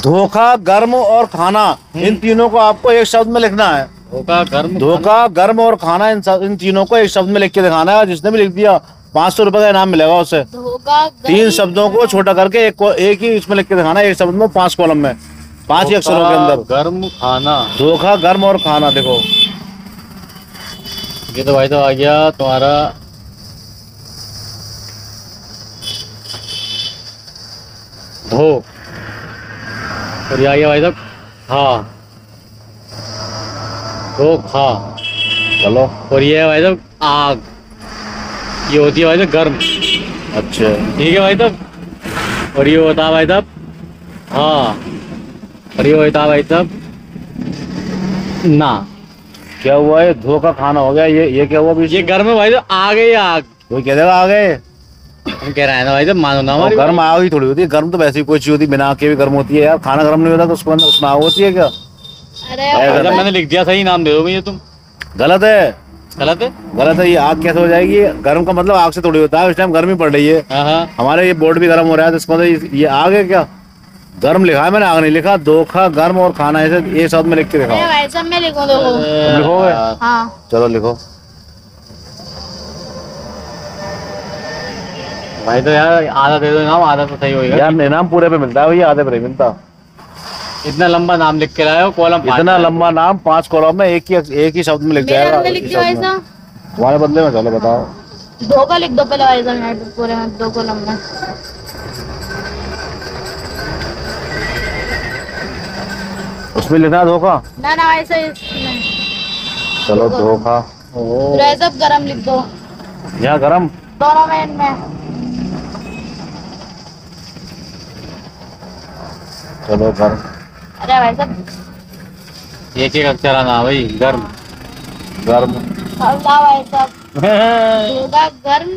धोखा, गर्म और खाना, इन तीनों को आपको एक शब्द में लिखना है। धोखा, गर्म और खाना, इन तीनों को एक शब्द में लिख के दिखाना है। जिसने भी लिख दिया 500 रुपए का इनाम मिलेगा उसे। धोखा, तीन शब्दों को छोटा करके एक ही इसमें लिख के दिखाना है, एक शब्द में 5 कॉलम में, 5 ही अक्षरों के अंदर। गर्म खाना, धोखा, गर्म और खाना। देखो ये तो भाई तो आ गया तुम्हारा धो, और ये आ गया भाई साहब खा, धोखा। चलो। और ये है भाई साहब आग, ये होती है भाई साहब गर्म। अच्छा ठीक है भाई साहब। और ये होता है भाई साहब हाँ, और ये होता है भाई साहब ना। क्या हुआ? ये धोखा खाना हो गया। ये क्या हुआ? ये गर्म है भाई साहब, आग है ये आग। कोई कह देगा आ गए, हम कह रहे हैं ना भाई साहब, मानो ना हमारी। गर्म आग ही थोड़ी होती है। गर्म तो वैसे ही कोई चीज होती है, बिना आग के भी गर्म होती है यार। खाना गर्म नहीं होता तो उसमें आग होती है क्या? अरे भाई साहब मैंने लिख दिया, सही नाम दे दो भैया तुम। गलत है, गलत है। गलत है। ये आग कैसे हो जाएगी? गर्म का मतलब आग से थोड़ी होता है। इस टाइम गर्मी पड़ रही है, हाँ। हमारे ये बोर्ड भी गर्म हो रहा है, तो इसका मतलब ये आग है क्या? गर्म लिखा है मैंने, आग नहीं लिखा। धोखा, गर्म और खाना, ऐसे एक साथ में लिख के दिखाओ। भाई साहब मैं लिखूं देखो। तुम लिखोगे? हाँ चलो लिखो। भाई तो यार आधा दे दो नाम, आधा तो सही होगा यार इनाम पूरे पे मिलता है भैया, आधे पे नहीं मिलता। इतना लंबा नाम लिख के लाए हो, कॉलम इतना लंबा नाम 5 कॉलम में एक ही शब्द में लिख मेरे जाएगा। बदले लिख दियो भाई साहब। तुम्हारे बदले में। चलो बताओ। धोखा लिख दो पहले भाई साहब, पूरे में 2 कॉलम में। उसमें लिखना है धोखा। ना भाई साहब चलो धोखा। भाई साहब गरम लिख दो, यहाँ गरम, दोनों में इनमें। चलो गर्म। अरे भाई साहब एक एक अक्षर आना भाई। गर्म, गर्म। हल्का भाई साहब। धोखा, गर्म,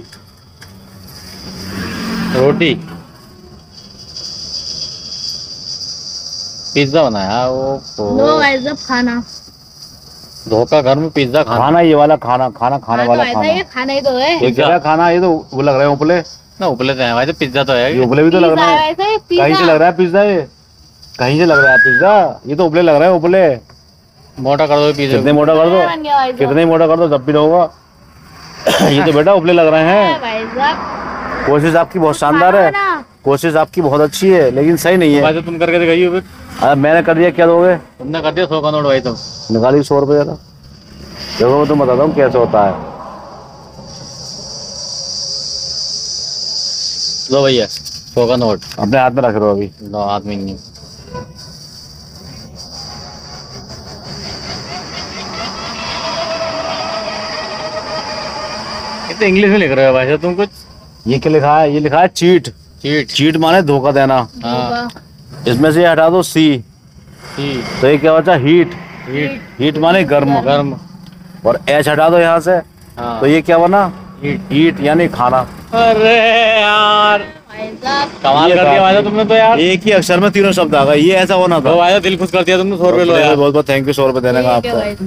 रोटी, पिज्जा बनाया वो। नो भाई साहब खाना। धोखा, गर्म, पिज्जा खाना। खाना, ये वाला खाना, खाना खाने वाला भाई खाना। साहब ये खाना ही तो है। एक जगह खाना, ये तो वो लग रहे हैं उपले। ना उपले तो है भाई, तो पिज्जा तो है। ये उपले भी तो लग पिज़्ज़ा रहे है हैं। भाई साहब, कहीं से लग रहा है पिज्जा, ये कहीं से लग रहा है पिज्जा। ये तो उपले लग रहा है, उपले। मोटा कर दो पिज्जा। कितने मोटा कर दो, बन गया भाई साहब। कितने मोटा कर दो तब भी ना होगा। ये तो बेटा उपले लग रहे हैं। भाई साहब कोशिश आपकी बहुत शानदार है, कोशिश आपकी बहुत अच्छी है, लेकिन सही नहीं है। भाई तो तुम करके दिखाइए फिर। अरे मैंने कर दिया, क्या दोगे? तुमने कर दिया 100 का नोट भाई तुम। निकालिए 100 रुपये जरा। देखो मैं तुम बताता हूँ कैसे होता है। लो भैया 100 का नोट अपने हाथ में रख रहे हो अभी। लो, हाथ में नहीं। ये तो इंग्लिश में लिख रहे हो भाई साहब तुम कुछ। ये क्या लिखा है? ये लिखा है चीट। चीट, चीट माने धोखा देना। हाँ। इसमें से हटा दो सी, चीट, तो ये क्या बचा? हीट। हीट, हीट माने गर्म। गर्म, और एच हटा दो यहाँ से, हाँ। तो ये क्या बना? हीट। हीट यानी खाना। अरे यार भाई साहब कमाल कर दिया भाई साहब तुमने तो यार। एक ही अक्षर में तीनों शब्द आ गए, ये ऐसा होना था। तो भाई साहब दिल खुश कर दिया तुमने। 100 रुपये लो यार। बहुत बहुत थैंक यू 100 रुपये देने का ठीक है आपका। भाई।